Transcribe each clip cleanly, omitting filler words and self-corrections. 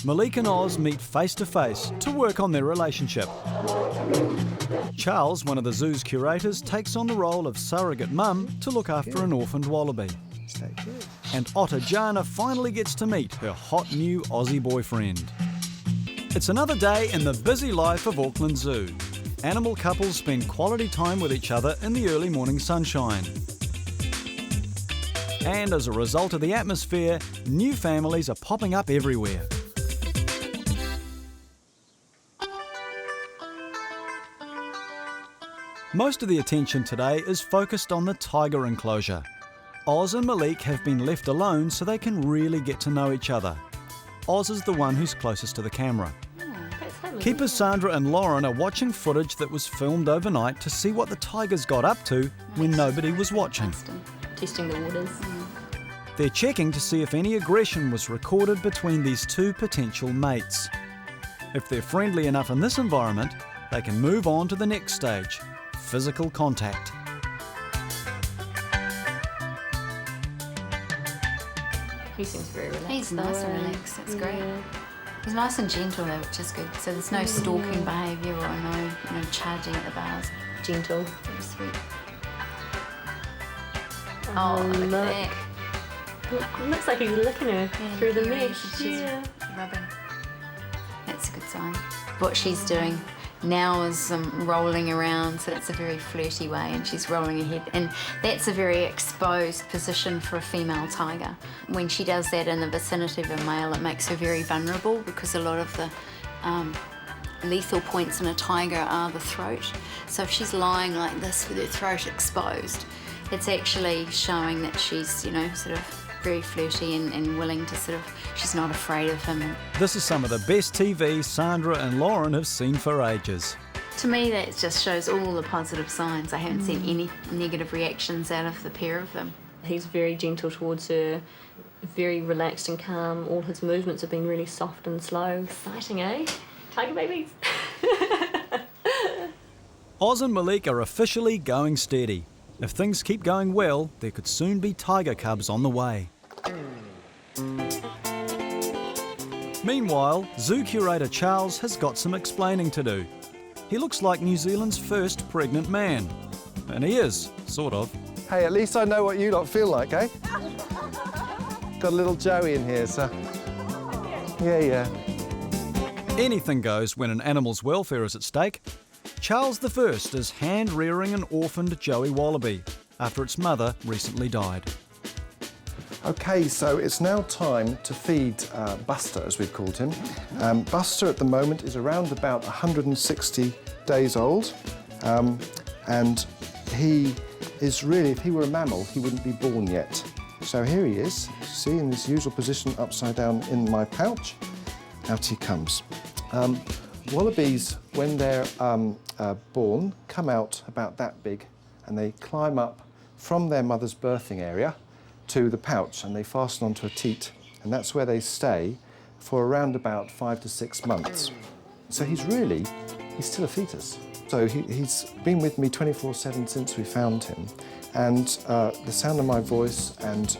Malik and Oz meet face to face to work on their relationship. Charles, one of the zoo's curators, takes on the role of surrogate mum to look after an orphaned wallaby. And Otter Jana finally gets to meet her hot new Aussie boyfriend. It's another day in the busy life of Auckland Zoo. Animal couples spend quality time with each other in the early morning sunshine. And as a result of the atmosphere, new families are popping up everywhere. Most of the attention today is focused on the tiger enclosure. Oz and Malik have been left alone so they can really get to know each other. Oz is the one who's closest to the camera. Keepers Sandra and Lauren are watching footage that was filmed overnight to see what the tigers got up to when nobody was watching. Testing the waters. They're checking to see if any aggression was recorded between these two potential mates. If they're friendly enough in this environment, they can move on to the next stage, physical contact. He seems very relaxed. He's nice and relaxed, that's great. He's nice and gentle though, which is good. So there's no stalking behaviour or no charging at the bars. Gentle. Very sweet. Oh, look at that. It looks like he's licking her through the mesh. She's rubbing. That's a good sign. What she's doing now is rolling around, so that's a very flirty way, and she's rolling her head. And that's a very exposed position for a female tiger. When she does that in the vicinity of a male, it makes her very vulnerable because a lot of the lethal points in a tiger are the throat. So if she's lying like this with her throat exposed, it's actually showing that she's, sort of very flirty and willing to she's not afraid of him. This is some of the best TV Sandra and Lauren have seen for ages. To me, that just shows all the positive signs. I haven't seen any negative reactions out of the pair of them. He's very gentle towards her, very relaxed and calm. All his movements have been really soft and slow. Exciting, eh? Tiger babies. Oz and Malik are officially going steady. If things keep going well, there could soon be tiger cubs on the way. Meanwhile, zoo curator Charles has got some explaining to do. He looks like New Zealand's first pregnant man. And he is, sort of. Hey, at least I know what you lot feel like, eh? Got a little Joey in here, so... Yeah. Anything goes when an animal's welfare is at stake. Charles I is hand-rearing an orphaned Joey wallaby after its mother recently died. OK, so it's now time to feed Buster, as we've called him. Buster at the moment is around about 160 days old, and he is really, if he were a mammal, he wouldn't be born yet. So here he is, see, in his usual position, upside down in my pouch. Out he comes. Wallabies, when they're born, come out about that big, and they climb up from their mother's birthing area to the pouch, and they fasten onto a teat, and that's where they stay for around about 5 to 6 months. So he's still a fetus. So he's been with me 24/7 since we found him, and the sound of my voice and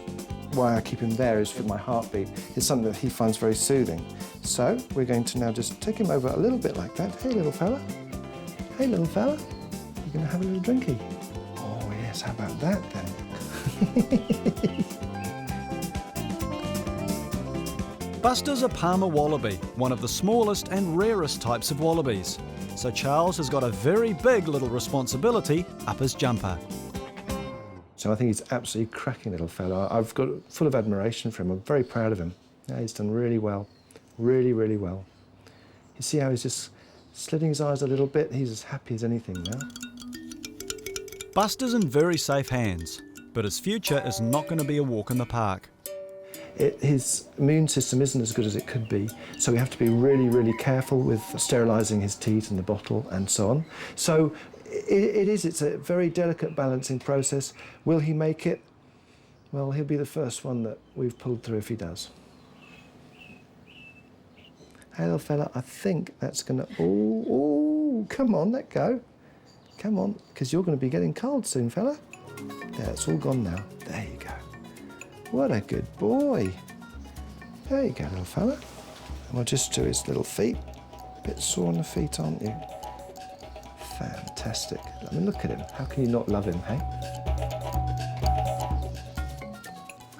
why I keep him there is for my heartbeat is something that he finds very soothing. So we're going to now just take him over a little bit like that. Hey, little fella. Hey, little fella. You're going to have a little drinky. Oh, yes, how about that, then? Buster's a Palmer wallaby, one of the smallest and rarest types of wallabies. So Charles has got a very big little responsibility up his jumper. So I think he's absolutely cracking little fella. I've got full of admiration for him. I'm very proud of him. Yeah, he's done really well. Really, really well. You see how he's just slitting his eyes a little bit? He's as happy as anything now. Buster's in very safe hands, but his future is not going to be a walk in the park. His immune system isn't as good as it could be, so we have to be really, really careful with sterilising his teat and the bottle and so on. So it's a very delicate balancing process. Will he make it? Well, he'll be the first one that we've pulled through if he does. Hey, little fella, I think that's going to... Oh, come on, let go. Come on, because you're going to be getting cold soon, fella. There, it's all gone now. There you go. What a good boy. There you go, little fella. And we'll just do his little feet. A bit sore on the feet, aren't you? Fantastic. I mean, look at him. How can you not love him, hey?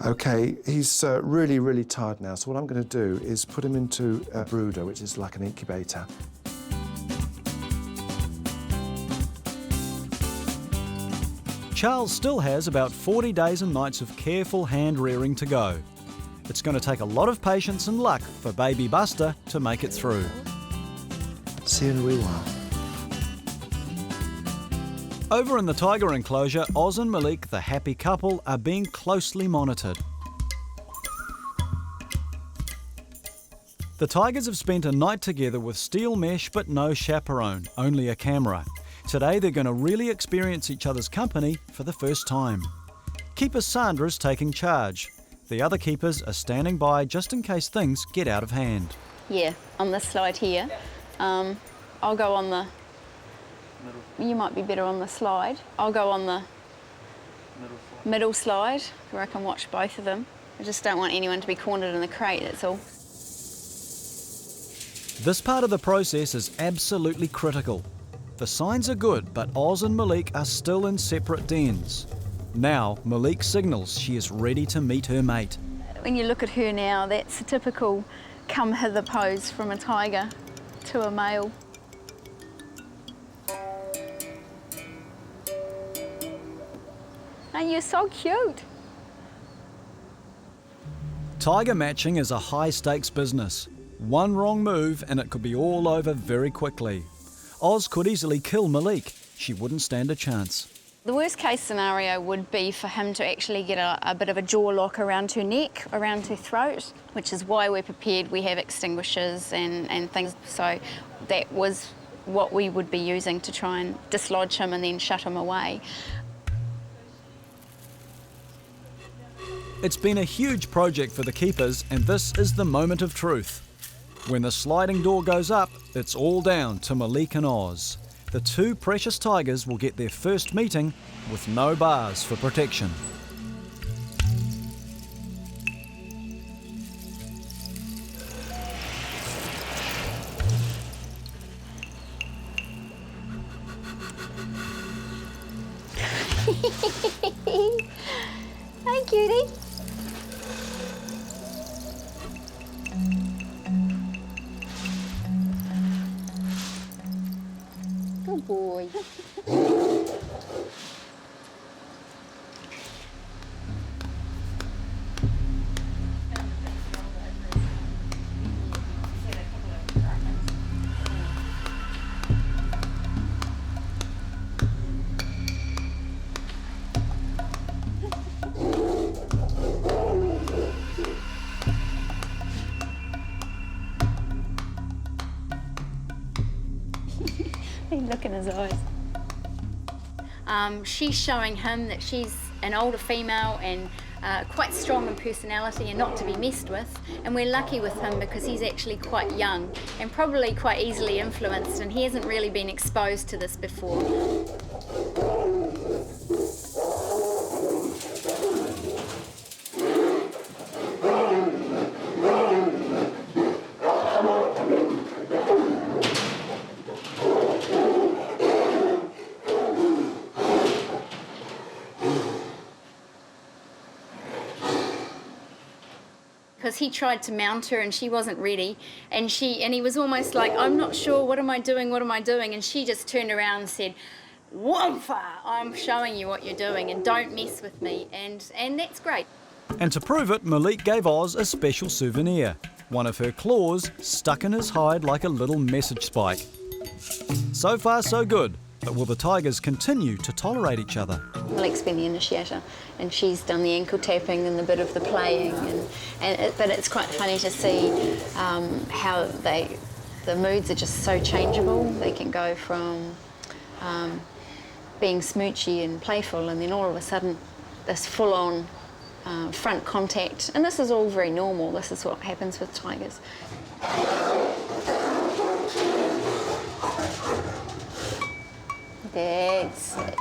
OK, he's really, really tired now, so what I'm going to do is put him into a brooder, which is like an incubator. Charles still has about 40 days and nights of careful hand-rearing to go. It's going to take a lot of patience and luck for baby Buster to make it through. See you in a wee while. Over in the tiger enclosure, Oz and Malik, the happy couple, are being closely monitored. The tigers have spent a night together with steel mesh but no chaperone, only a camera. Today they're going to really experience each other's company for the first time. Keeper Sandra's taking charge. The other keepers are standing by just in case things get out of hand. Yeah, on this slide here. I'll go on the... You might be better on the slide. I'll go on the middle slide where I can watch both of them. I just don't want anyone to be cornered in the crate, that's all. This part of the process is absolutely critical. The signs are good, but Oz and Malik are still in separate dens. Now, Malik signals she is ready to meet her mate. When you look at her now, that's a typical come hither pose from a tiger to a male. And you're so cute. Tiger matching is a high-stakes business. One wrong move and it could be all over very quickly. Oz could easily kill Malik. She wouldn't stand a chance. The worst case scenario would be for him to actually get a bit of a jaw lock around her neck, around her throat, which is why we're prepared. We have extinguishers and things. So that was what we would be using to try and dislodge him and then shut him away. It's been a huge project for the keepers, and this is the moment of truth. When the sliding door goes up, it's all down to Malik and Oz. The two precious tigers will get their first meeting with no bars for protection. Hi, cutie. Good boy. Look in his eyes. She's showing him that she's an older female and quite strong in personality and not to be messed with. And we're lucky with him because he's actually quite young and probably quite easily influenced, and he hasn't really been exposed to this before. Because he tried to mount her and she wasn't ready, and he was almost like, I'm not sure, what am I doing, and she just turned around and said, Wamfa, I'm showing you what you're doing and don't mess with me, and that's great. And to prove it, Malik gave Oz a special souvenir, one of her claws stuck in his hide like a little message spike. So far so good, but will the tigers continue to tolerate each other? Malik's been the initiator, and she's done the ankle tapping and a bit of the playing, but it's quite funny to see how the moods are just so changeable. They can go from being smoochy and playful, and then all of a sudden this full-on front contact, and this is all very normal. This is what happens with tigers. That's it.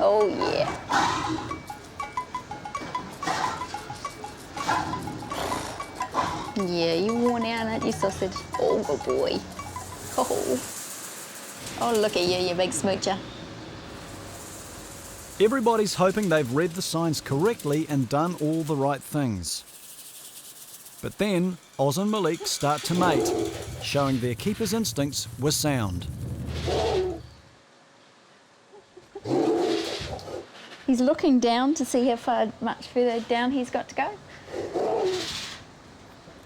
Oh, yeah. Yeah, you worn out, aren't you, sausage? Oh, good boy. Oh, look at you big smoocher. Everybody's hoping they've read the signs correctly and done all the right things. But then, Oz and Malik start to mate, showing their keeper's instincts were sound. He's looking down to see how much further down he's got to go.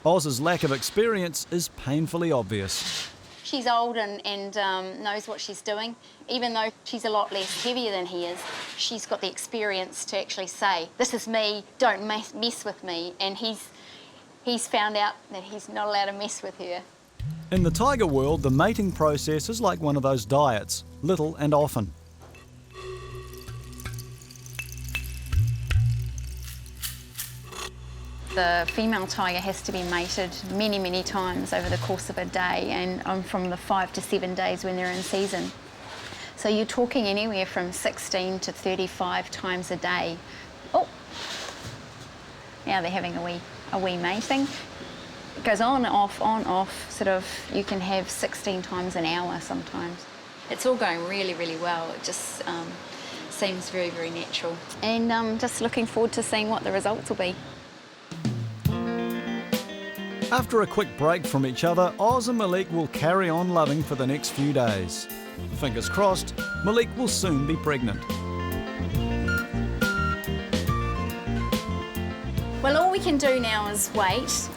Oz's lack of experience is painfully obvious. She's old and knows what she's doing. Even though she's a lot less heavier than he is, she's got the experience to actually say, this is me, don't mess with me. And he's found out that he's not allowed to mess with her. In the tiger world, the mating process is like one of those diets, little and often. The female tiger has to be mated many, many times over the course of a day, and from the 5 to 7 days when they're in season. So you're talking anywhere from 16 to 35 times a day. Oh, now they're having a wee mating. It goes on, off, sort of, you can have 16 times an hour sometimes. It's all going really, really well. It just seems very, very natural. And I'm just looking forward to seeing what the results will be. After a quick break from each other, Oz and Malik will carry on loving for the next few days. Fingers crossed, Malik will soon be pregnant. Well, all we can do now is wait.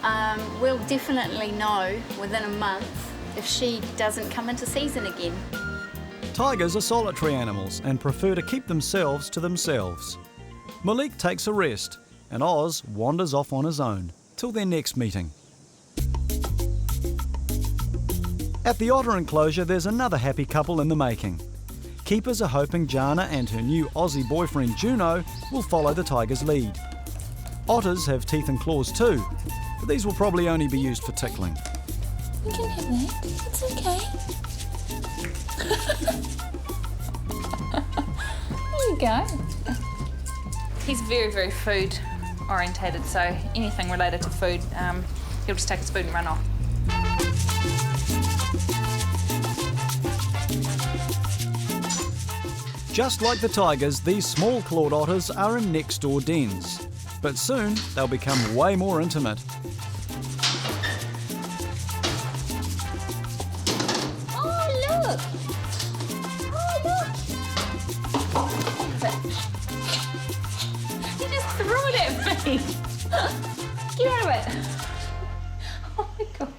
We'll definitely know within a month if she doesn't come into season again. Tigers are solitary animals and prefer to keep themselves to themselves. Malik takes a rest and Oz wanders off on his own till their next meeting. At the otter enclosure, there's another happy couple in the making. Keepers are hoping Jana and her new Aussie boyfriend Juno will follow the tiger's lead. Otters have teeth and claws too, but these will probably only be used for tickling. You can have that. It's okay. There you go. He's very, very food orientated, so anything related to food, he'll just take his food and run off. Just like the tigers, these small-clawed otters are in next-door dens. But soon, they'll become way more intimate. Oh, look. Oh, look. You just threw it at me! Get out of it! Oh my god.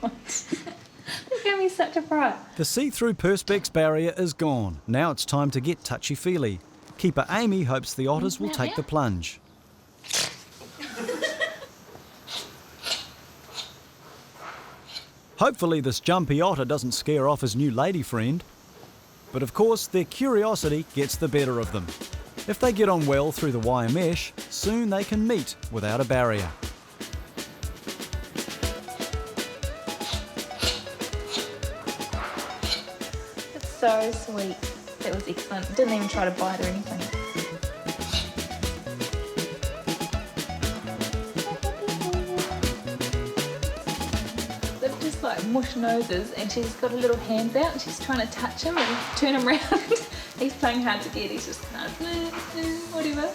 That gave me such a fright. The see-through perspex barrier is gone. Now it's time to get touchy-feely. Keeper Amy hopes the otters will take the plunge. Hopefully this jumpy otter doesn't scare off his new lady friend. But of course, their curiosity gets the better of them. If they get on well through the wire mesh, soon they can meet without a barrier. It's so sweet. That was excellent. Didn't even try to bite or anything. They've just like mush noses, and she's got her little hands out and she's trying to touch him and turn him around. He's playing hard to get. He's just kind of whatever.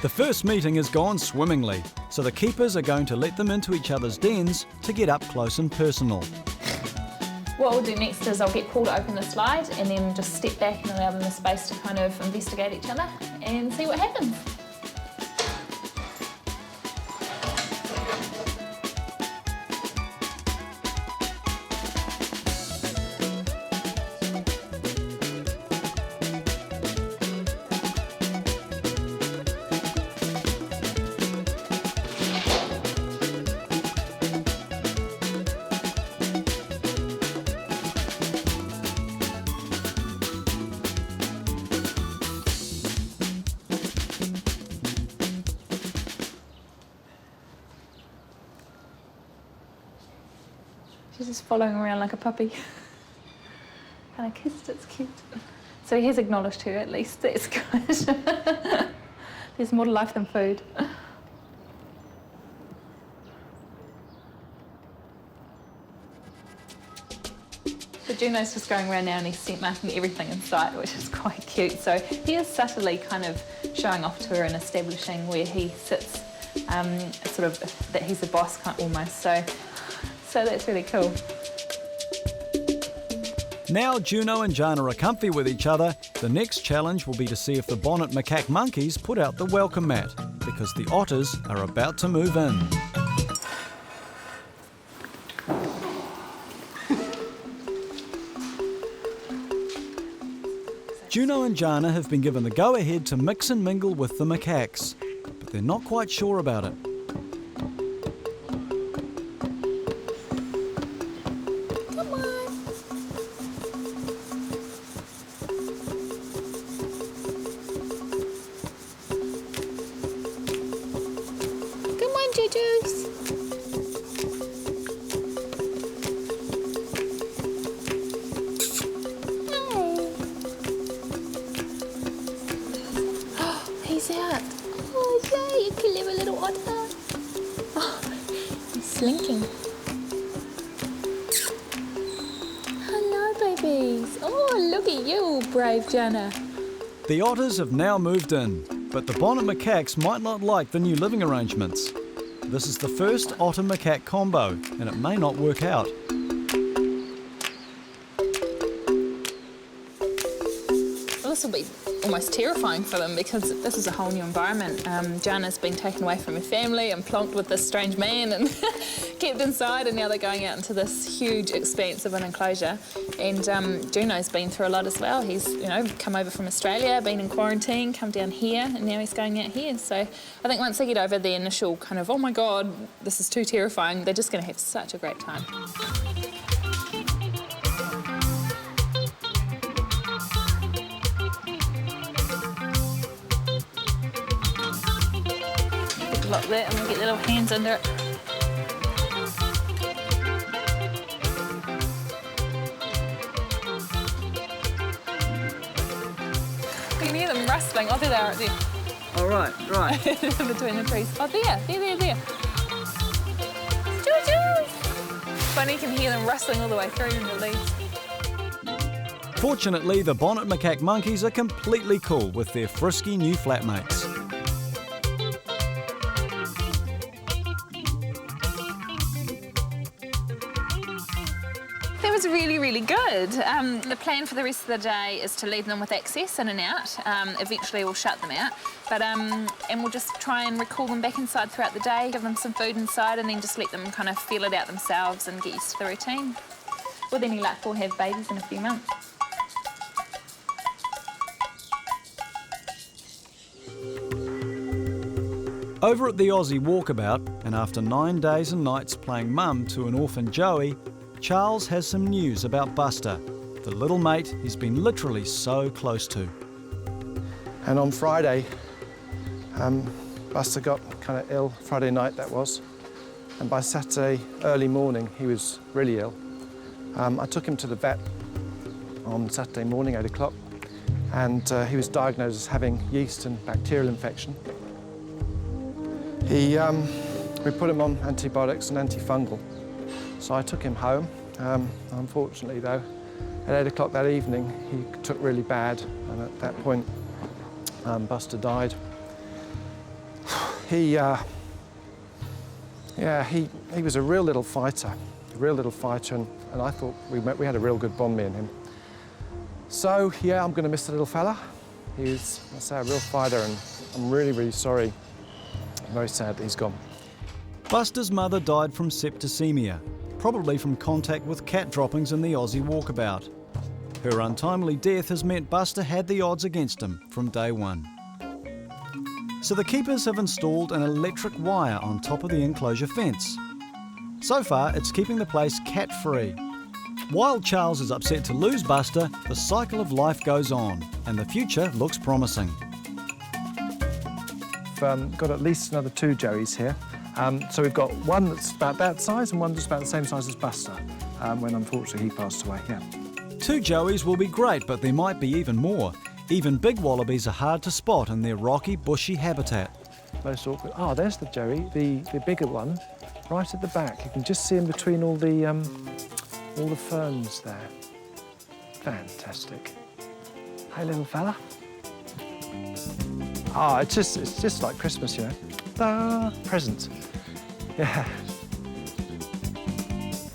The first meeting has gone swimmingly, so the keepers are going to let them into each other's dens to get up close and personal. What we'll do next is I'll get Paul to open the slide and then just step back and allow them the space to kind of investigate each other and see what happens. She's just following around like a puppy. Kind of kissed, it's cute. So he has acknowledged her at least, that's good. There's more to life than food. So Juno's just going around now and he's scent marking everything in sight, which is quite cute. So he is subtly kind of showing off to her and establishing where he sits, sort of that he's the boss almost. So that's really cool. Now Juno and Jana are comfy with each other, the next challenge will be to see if the Bonnet macaque monkeys put out the welcome mat, because the otters are about to move in. Juno and Jana have been given the go-ahead to mix and mingle with the macaques, but they're not quite sure about it. He's out. Oh, yay, you clever little otter. Oh, he's slinking. Hello, babies. Oh, look at you, brave Jana. The otters have now moved in, but the Bonnet macaques might not like the new living arrangements. This is the first otter-macaque combo, and it may not work out. Well, this will be almost terrifying for them because this is a whole new environment. Jana's been taken away from her family and plonked with this strange man and kept inside, and now they're going out into this huge expanse of an enclosure. And Juno's been through a lot as well. He's, come over from Australia, been in quarantine, come down here, and now he's going out here. So I think once they get over the initial kind of, oh my God, this is too terrifying, they're just going to have such a great time. Lock that and we'll get their little hands under it. You can hear them rustling. Oh, there they are, right there. Oh, right. Between the trees. Oh, there. Choo-choo! Funny, you can hear them rustling all the way through in the leaves. Fortunately, the Bonnet macaque monkeys are completely cool with their frisky new flatmates. Really, really good. The plan for the rest of the day is to leave them with access in and out. Eventually we'll shut them out, but and we'll just try and recall them back inside throughout the day, give them some food inside, and then just let them kind of feel it out themselves and get used to the routine. With any luck, we'll have babies in a few months. Over at the Aussie Walkabout, and after 9 days and nights playing mum to an orphan Joey, Charles has some news about Buster, the little mate he's been literally so close to. And on Friday, Buster got kind of ill, Friday night that was, and by Saturday early morning he was really ill. I took him to the vet on Saturday morning, 8 o'clock, and he was diagnosed as having yeast and bacterial infection. We put him on antibiotics and antifungal. So I took him home. Unfortunately, though, at 8 o'clock that evening, he took really bad, and at that point, Buster died. He was a real little fighter, and I thought we had a real good bond, me and him. So, yeah, I'm going to miss the little fella. He was, I say, a real fighter, and I'm really, really sorry. I'm very sad that he's gone. Buster's mother died from septicemia, probably from contact with cat droppings in the Aussie Walkabout. Her untimely death has meant Buster had the odds against him from day one. So the keepers have installed an electric wire on top of the enclosure fence. So far, it's keeping the place cat-free. While Charles is upset to lose Buster, the cycle of life goes on, and the future looks promising. We've got at least another 2 Joeys here. So we've got one that's about that size and one that's about the same size as Buster, when unfortunately he passed away, yeah. 2 Joeys will be great, but there might be even more. Even big wallabies are hard to spot in their rocky, bushy habitat. Most awkward. Oh, there's the Joey, the bigger one, right at the back. You can just see him between all the ferns there. Fantastic. Hey, little fella. Ah, it's just like Christmas, you know. Ta, presents. Yeah.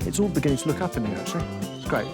It's all beginning to look up in here, actually. It's great.